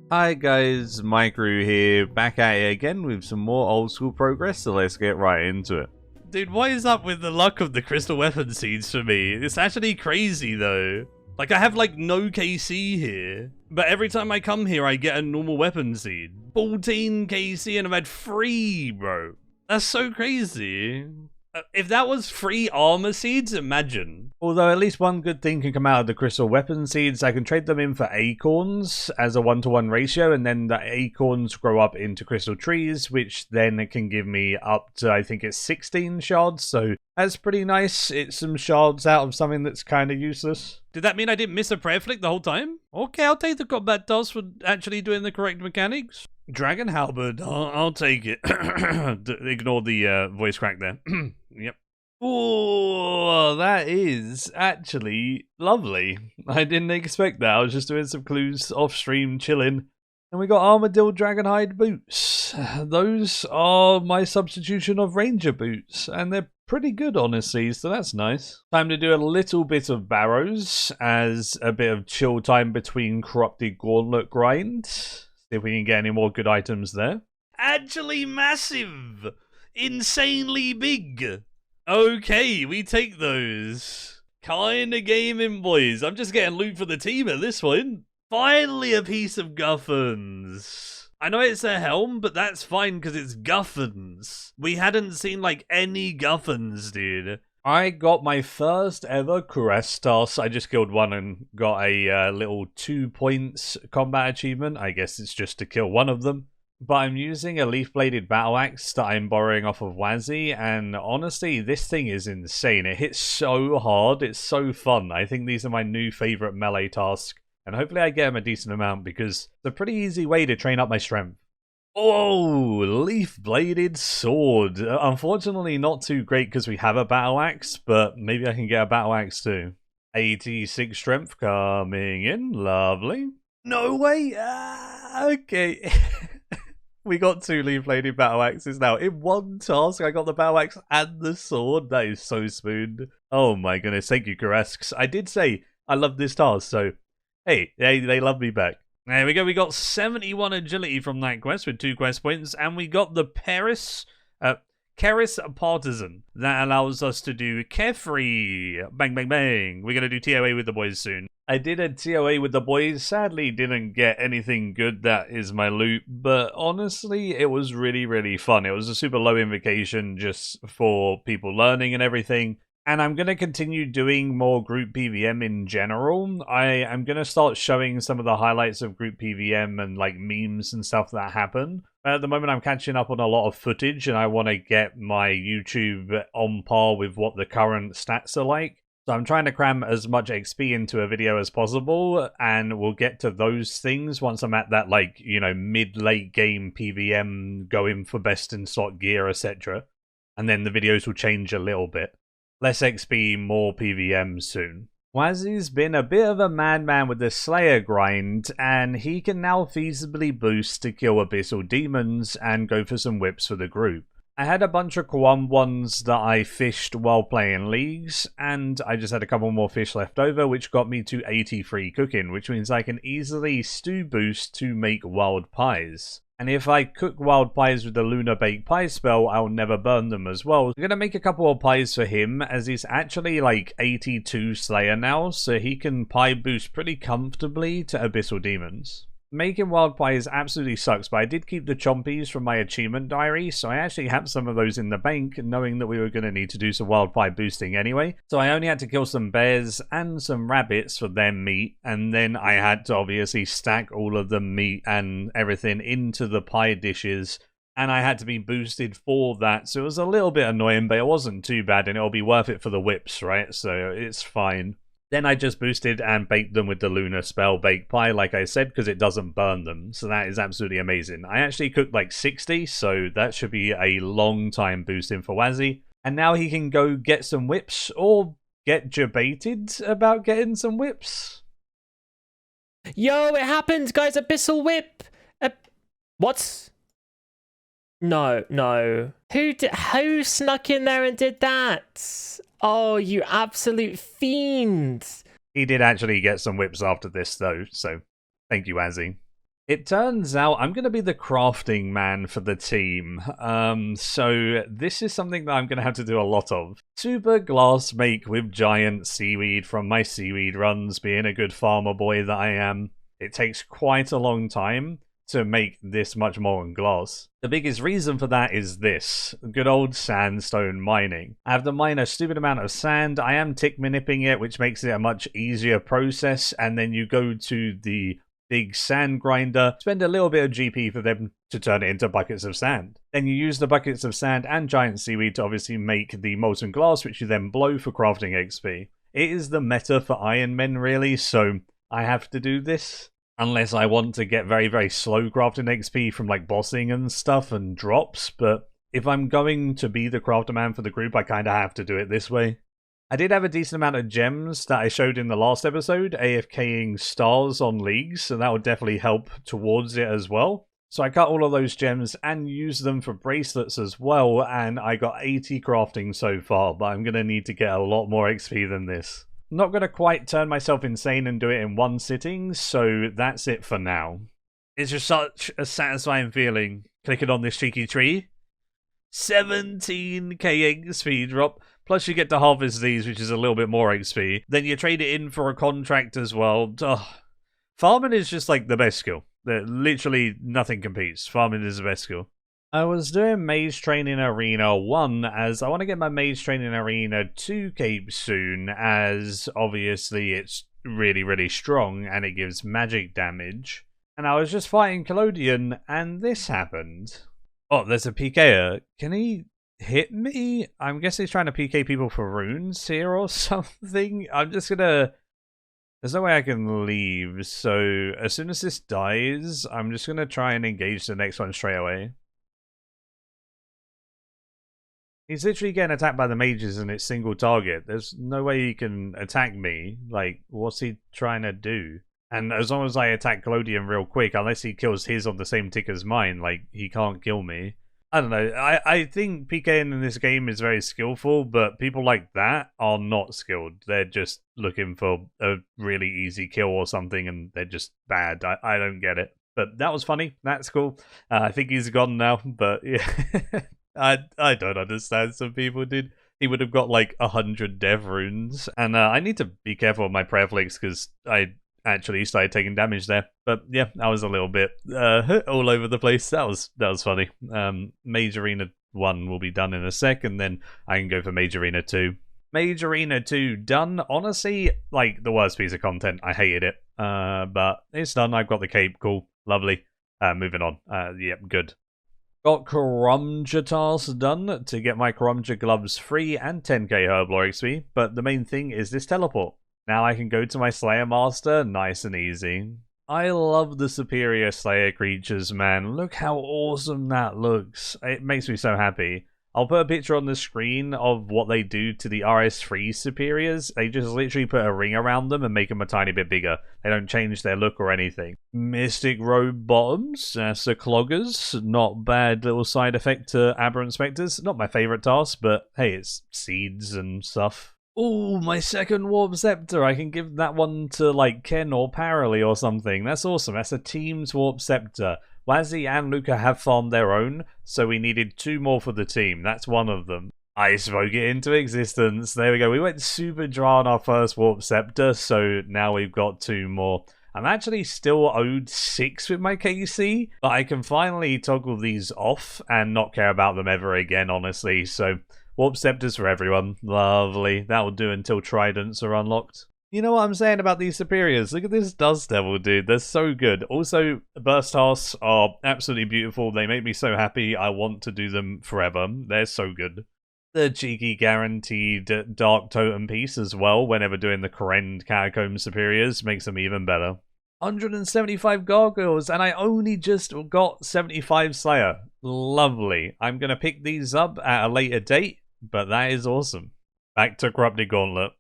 Hi guys, Maikeru here, back at it again with some more old school progress, so let's get right into it. Dude, what is up with the luck of the crystal weapon seeds for me? It's actually crazy though. Like, I have like no KC here, but every time I come here I get a normal weapon seed. 14 KC and I've had 3, bro. That's so crazy. If that was free armor seeds, imagine. Although at least one good thing can come out of the crystal weapon seeds, I can trade them in for acorns as a 1-to-1 ratio, and then the acorns grow up into crystal trees, which then can give me up to, I think it's 16 shards, so that's pretty nice. It's some shards out of something that's kind of useless. Did that mean I didn't miss a prayer flick the whole time? Okay, I'll take the combat toss for actually doing the correct mechanics. Dragon Halberd, I'll take it. Ignore the voice crack there. Yep. Oh, that is actually lovely. I didn't expect that. I was just doing some clues off stream, chilling. And we got Armadillo Dragonhide boots. Those are my substitution of Ranger boots, and they're pretty good, honestly, so that's nice. Time to do a little bit of Barrows as a bit of chill time between corrupted Gauntlet grind. See if we can get any more good items there. Actually massive! Insanely big! Okay, we take those. Kinda gaming, boys. I'm just getting loot for the team at this point. Finally a piece of Guffins. I know it's a helm, but that's fine because it's Guffins. We hadn't seen like any Guffins, dude. I got my first ever Kurestas. I just killed one and got a little 2 points combat achievement. I guess it's just to kill one of them. But I'm using a leaf-bladed battle axe that I'm borrowing off of Wazzy, and honestly, this thing is insane. It hits so hard, it's so fun. I think these are my new favourite melee tasks, and hopefully I get them a decent amount because it's a pretty easy way to train up my strength. Oh, leaf-bladed sword. Unfortunately, not too great because we have a battle axe, but maybe I can get a battle axe too. 86 strength coming in, lovely. No way! Okay. We got 2 leaf-bladed battle axes now. In one task, I got the battle axe and the sword. That is so smooth. Oh my goodness, thank you, Karesks. I did say I love this task, so hey, they love me back. There we go, we got 71 agility from that quest with 2 quest points, and we got the Keris Partisan. That allows us to do Carefree. Bang, bang, bang. We're going to do TOA with the boys soon. I did a TOA with the boys, sadly didn't get anything good, that is my loot, but honestly, it was really, really fun. It was a super low invocation just for people learning and everything. And I'm going to continue doing more group PVM in general. I am going to start showing some of the highlights of group PVM and like memes and stuff that happen. At the moment I'm catching up on a lot of footage and I want to get my YouTube on par with what the current stats are like. So I'm trying to cram as much XP into a video as possible, and we'll get to those things once I'm at that, like, you know, mid-late game PVM, going for best in slot gear, etc. And then the videos will change a little bit. Less XP, more PVM soon. Wazzy's been a bit of a madman with the Slayer grind, and he can now feasibly boost to kill Abyssal Demons and go for some whips for the group. I had a bunch of Kwam ones that I fished while playing leagues, and I just had a couple more fish left over, which got me to 83 cooking, which means I can easily stew boost to make wild pies. And if I cook wild pies with the Lunar Baked Pie spell, I'll never burn them as well. I'm going to make a couple of pies for him, as he's actually like 82 Slayer now, so he can pie boost pretty comfortably to Abyssal Demons. Making wild pies absolutely sucks, but I did keep the chompies from my achievement diary, so I actually have some of those in the bank, knowing that we were going to need to do some wild pie boosting anyway. So I only had to kill some bears and some rabbits for their meat, and then I had to obviously stack all of the meat and everything into the pie dishes, and I had to be boosted for that, so it was a little bit annoying, but it wasn't too bad, and it'll be worth it for the whips, right? So it's fine. Then I just boosted and baked them with the Lunar Spell Baked Pie, like I said, because it doesn't burn them. So that is absolutely amazing. I actually cooked like 60, so that should be a long time boosting for Wazzy. And now he can go get some whips, or get debated about getting some whips. Yo, it happened, guys! Abyssal Whip! What? No. Who snuck in there and did that? Oh, you absolute fiend! He did actually get some whips after this, though, so thank you, Azzy. It turns out I'm going to be the crafting man for the team, so this is something that I'm going to have to do a lot of. Super glass make with giant seaweed from my seaweed runs, being a good farmer boy that I am. It takes quite a long time to make this much molten glass. The biggest reason for that is this, good old sandstone mining. I have to mine a stupid amount of sand, I am tick manipping it, which makes it a much easier process, and then you go to the big sand grinder, spend a little bit of GP for them to turn it into buckets of sand. Then you use the buckets of sand and giant seaweed to obviously make the molten glass, which you then blow for crafting XP. It is the meta for Ironmen really, so I have to do this. Unless I want to get very, very slow crafting XP from like bossing and stuff and drops, but if I'm going to be the crafter man for the group, I kind of have to do it this way. I did have a decent amount of gems that I showed in the last episode, AFKing stars on leagues, so that would definitely help towards it as well. So I cut all of those gems and used them for bracelets as well, and I got 80 crafting so far, but I'm going to need to get a lot more XP than this. I'm not going to quite turn myself insane and do it in one sitting, so that's it for now. It's just such a satisfying feeling clicking on this cheeky tree. 17k XP drop. Plus you get to harvest these, which is a little bit more XP. Then you trade it in for a contract as well. Ugh. Farming is just like the best skill. Literally nothing competes. Farming is the best skill. I was doing Mage Training Arena 1 as I want to get my Mage Training Arena 2 cape soon, as obviously it's really, really strong and it gives magic damage. And I was just fighting Collodion and this happened. Oh, there's a PKer. Can he hit me? I'm guessing he's trying to PK people for runes here or something. I'm just gonna... There's no way I can leave, so as soon as this dies, I'm just gonna try and engage the next one straight away. He's literally getting attacked by the mages and it's single target. There's no way he can attack me. Like, what's he trying to do? And as long as I attack Collodion real quick, unless he kills his on the same tick as mine, like, he can't kill me. I don't know. I think PKing in this game is very skillful, but people like that are not skilled. They're just looking for a really easy kill or something, and they're just bad. I don't get it. But that was funny. That's cool. I think he's gone now, but yeah. I don't understand some people, dude. He would have got like 100 dev runes, and I need to be careful with my prayer flicks because I actually started taking damage there. But yeah, I was a little bit all over the place. That was funny. Mage Arena 1 will be done in a sec, and then I can go for Mage Arena 2. Mage Arena 2 done. Honestly, like the worst piece of content. I hated it. But it's done. I've got the cape. Cool. Lovely. Moving on. Yep, good. Got Karumja tasks done to get my Karumja gloves free and 10k Herblore XP, but the main thing is this teleport. Now I can go to my Slayer Master, nice and easy. I love the superior Slayer creatures, man. Look how awesome that looks. It makes me so happy. I'll put a picture on the screen of what they do to the RS3 superiors. They just literally put a ring around them and make them a tiny bit bigger. They don't change their look or anything. Mystic Robe Bottoms, that's the Cloggers. Not bad little side effect to Aberrant Spectres. Not my favourite task, but hey, it's seeds and stuff. Ooh, my second Warp Scepter. I can give that one to like Ken or Paraly or something. That's awesome. That's a team's Warp Scepter. Wazzy and Luca have farmed their own, so we needed 2 more for the team. That's one of them. I spoke it into existence. There we go. We went super dry on our first Warp Scepter, so now we've got 2 more. I'm actually still owed 6 with my KC, but I can finally toggle these off and not care about them ever again, honestly. So, Warp Scepters for everyone. Lovely. That will do until Tridents are unlocked. You know what I'm saying about these superiors? Look at this Dust Devil, dude. They're so good. Also, burst tasks are absolutely beautiful. They make me so happy. I want to do them forever. They're so good. The cheeky guaranteed Dark Totem piece as well, whenever doing the Korend Catacomb superiors, makes them even better. 175 Gargoyles, and I only just got 75 Slayer. Lovely. I'm going to pick these up at a later date, but that is awesome. Back to Corrupted Gauntlet.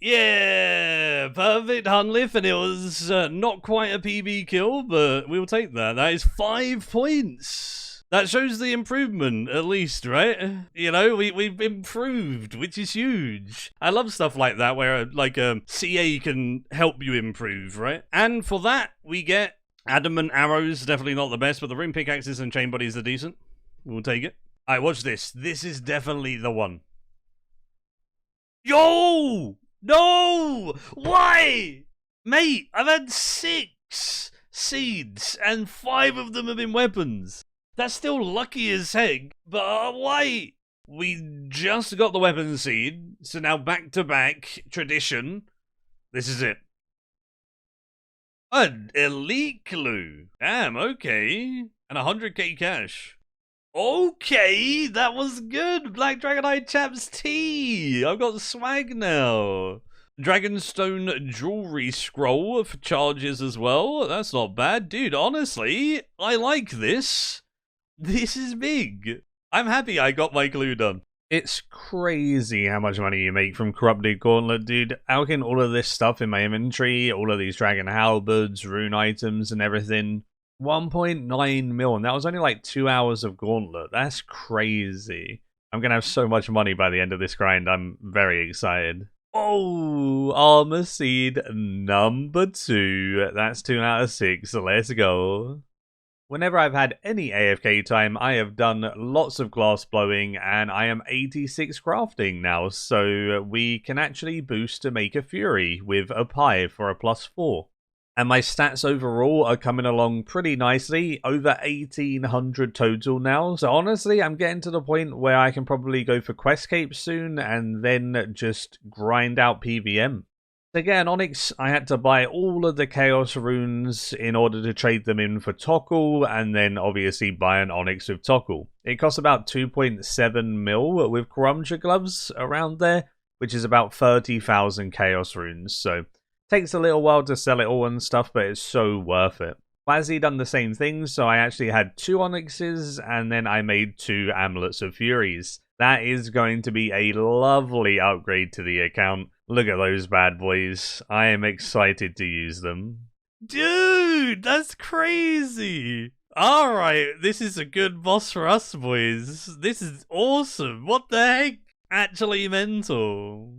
Yeah, perfect Hunliff, and it was not quite a PB kill, but we'll take that. That is 5 points. That shows the improvement, at least, right? You know, we've improved, which is huge. I love stuff like that, where like a CA can help you improve, right? And for that, we get Adamant arrows, definitely not the best, but the ring pickaxes and chain bodies are decent. We'll take it. Alright, watch this. This is definitely the one. Yo! No! Why? Mate, I've had 6 seeds, and 5 of them have been weapons. That's still lucky as heck, but why? We just got the weapon seed, so now back to back, tradition. This is it. An elite clue. Damn, okay. And 100k cash. Okay, that was good. Black Dragonite Chaps T. I've got swag now. Dragonstone Jewelry Scroll for charges as well. That's not bad. Dude, honestly, I like this. This is big. I'm happy I got my clue done. It's crazy how much money you make from Corrupted Gauntlet, dude. Alching all of this stuff in my inventory, all of these Dragon Halberds, rune items and everything. 1.9 mil, and that was only like 2 hours of Gauntlet. That's crazy. I'm gonna have so much money by the end of this grind. I'm very excited. Oh, Armor Seed number 2. That's 2 out of 6, so let's go. Whenever I've had any AFK time, I have done lots of glass blowing, and I am 86 crafting now, so we can actually boost to make a Fury with a pie for a +4. And my stats overall are coming along pretty nicely, over 1800 total now, so honestly I'm getting to the point where I can probably go for quest capes soon, and then just grind out PVM. To get an Onyx, I had to buy all of the Chaos Runes in order to trade them in for Tokkul, and then obviously buy an Onyx with Tokkul. It costs about 2.7 mil with Korumja Gloves around there, which is about 30,000 Chaos Runes, so takes a little while to sell it all and stuff, but it's so worth it. Quasi done the same thing, so I actually had 2 Onyxes, and then I made 2 Amulets of Furies. That is going to be a lovely upgrade to the account. Look at those bad boys. I am excited to use them. Dude, that's crazy. Alright, this is a good boss for us, boys. This is awesome. What the heck? Actually mental.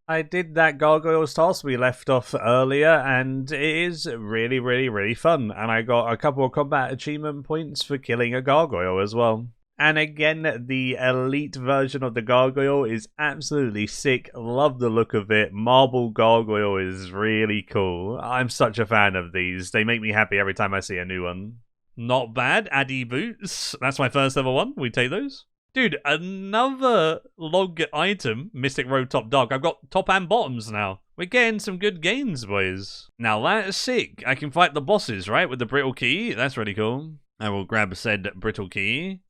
I did that Gargoyle's task we left off earlier, and it is really fun. And I got a couple of combat achievement points for killing a Gargoyle as well. And again, the elite version of the Gargoyle is absolutely sick. Love the look of it. Marble Gargoyle is really cool. I'm such a fan of these. They make me happy every time I see a new one. Not bad. Addy Boots. That's my first ever one. We take those. Dude, another log item. Mystic Road Top Dark. I've got top and bottoms now. We're getting some good gains, boys. Now that's sick. I can fight the bosses, right? With the Brittle Key. That's really cool. I will grab said Brittle Key.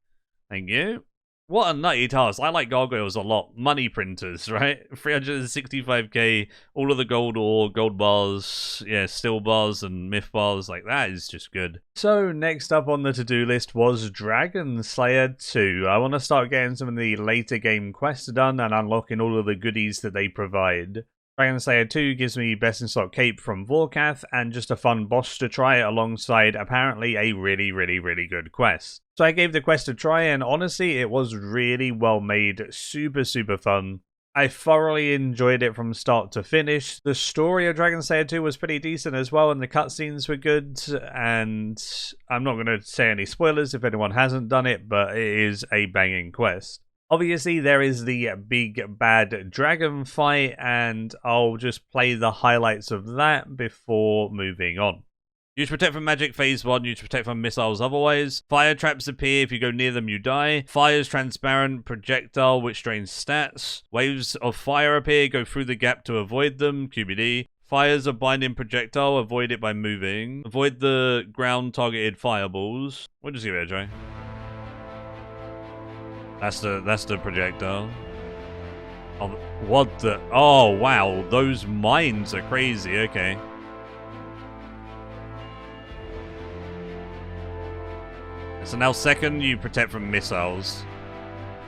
Thank you. What a nutty task. I like Gargoyles a lot. Money printers, right? 365k, all of the gold ore, gold bars, yeah, steel bars and myth bars, like that is just good. So next up on the to-do list was Dragon Slayer 2. I want to start getting some of the later game quests done and unlocking all of the goodies that they provide. Dragon Slayer 2 gives me Best in Slot Cape from Vorkath and just a fun boss to try alongside apparently a really good quest. So I gave the quest a try and honestly it was really well made, super fun. I thoroughly enjoyed it from start to finish. The story of Dragon Slayer 2 was pretty decent as well and the cutscenes were good, and I'm not going to say any spoilers if anyone hasn't done it, but it is a banging quest. Obviously, there is the big bad dragon fight, and I'll just play the highlights of that before moving on. Use Protect from Magic Phase 1, use Protect from Missiles otherwise. Fire traps appear, if you go near them you die. Fire's transparent projectile which drains stats. Waves of fire appear, go through the gap to avoid them, QBD. Fire's a binding projectile, avoid it by moving. Avoid the ground targeted fireballs. We'll just give it a try. That's the projectile. Oh, what the? Oh, wow. Those mines are crazy. Okay. So now second, you protect from missiles.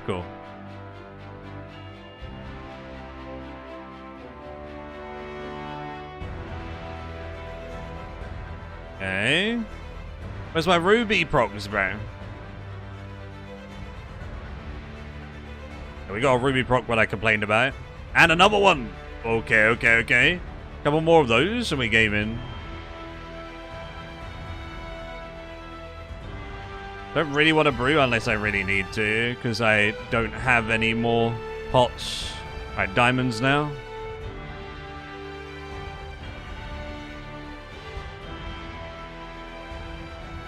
Cool. Okay. Where's my ruby procs, bro? We got a ruby proc what I complained about. And another one! Okay. Couple more of those and we game in. Don't really want to brew unless I really need to, because I don't have any more pots. Alright, diamonds now.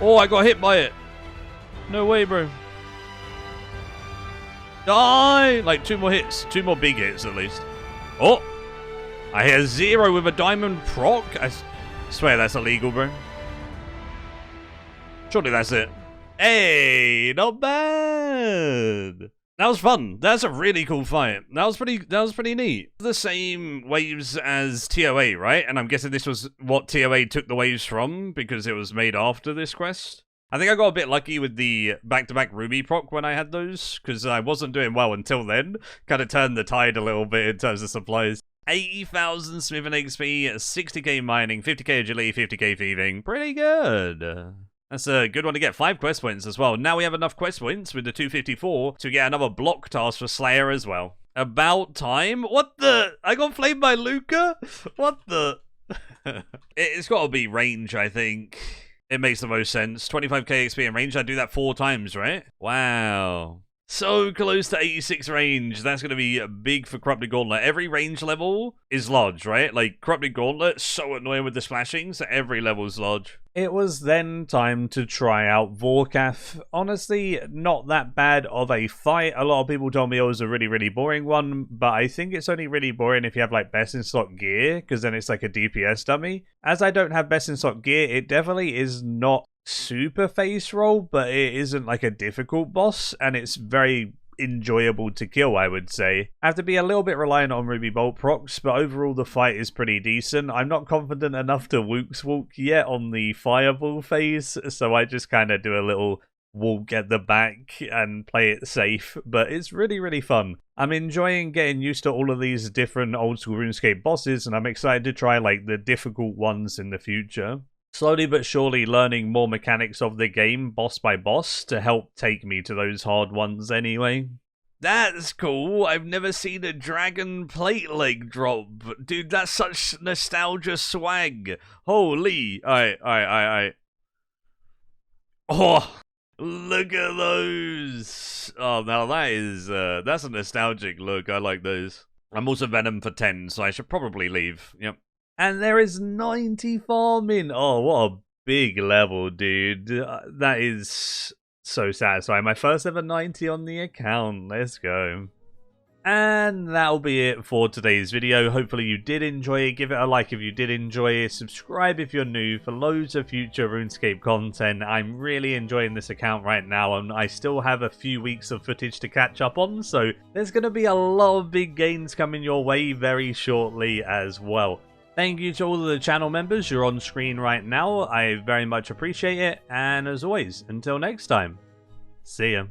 Oh, I got hit by it. No way, bro. Die! Like 2 more hits. 2 more big hits, at least. Oh! I hit a 0 with a diamond proc. I swear that's illegal, bro. Surely that's it. Hey, not bad. That was fun. That's a really cool fight. That was pretty neat. The same waves as TOA, right? And I'm guessing this was what TOA took the waves from because it was made after this quest. I think I got a bit lucky with the back-to-back Ruby proc when I had those, because I wasn't doing well until then. Kind of turned the tide a little bit in terms of supplies. 80,000 smithing XP, 60k mining, 50k agility, 50k thieving. Pretty good. That's a good one to get 5 quest points as well. Now we have enough quest points with the 254 to get another block task for Slayer as well. About time? What the? I got flamed by Luca? What the? It's got to be range, I think. It makes the most sense. 25k XP in range, I do that 4 times, right? Wow. So close to 86 range. That's going to be big for Corrupted Gauntlet. Every range level is large, right? Like, Corrupted Gauntlet, so annoying with the splashing, so every level is large. It was then time to try out Vorkath. Honestly, not that bad of a fight. A lot of people told me it was a really, really boring one, but I think it's only really boring if you have, like, best in stock gear, because then it's like a DPS dummy. As I don't have best in stock gear, it definitely is not super face roll, but it isn't like a difficult boss, and it's very enjoyable to kill, I would say. I have to be a little bit reliant on Ruby Bolt procs, but overall the fight is pretty decent. I'm not confident enough to Wooks Walk yet on the Fireball phase, so I just kind of do a little walk at the back and play it safe, but it's really, really fun. I'm enjoying getting used to all of these different old school RuneScape bosses, and I'm excited to try like the difficult ones in the future. Slowly but surely learning more mechanics of the game, boss by boss, to help take me to those hard ones anyway. That's cool. I've never seen a dragon plate leg drop. Dude, that's such nostalgia swag. Holy. Alright. Oh, look at those. Oh, now that is, that's a nostalgic look. I like those. I'm also Venom for 10, so I should probably leave. Yep. And there is 90 farming. Oh, what a big level, dude. That is so satisfying. My first ever 90 on the account. Let's go. And that'll be it for today's video. Hopefully you did enjoy it. Give it a like if you did enjoy it. Subscribe if you're new for loads of future RuneScape content. I'm really enjoying this account right now, and I still have a few weeks of footage to catch up on, so there's going to be a lot of big gains coming your way very shortly as well. Thank you to all of the channel members. You're on screen right now. I very much appreciate it. And as always, until next time, see ya.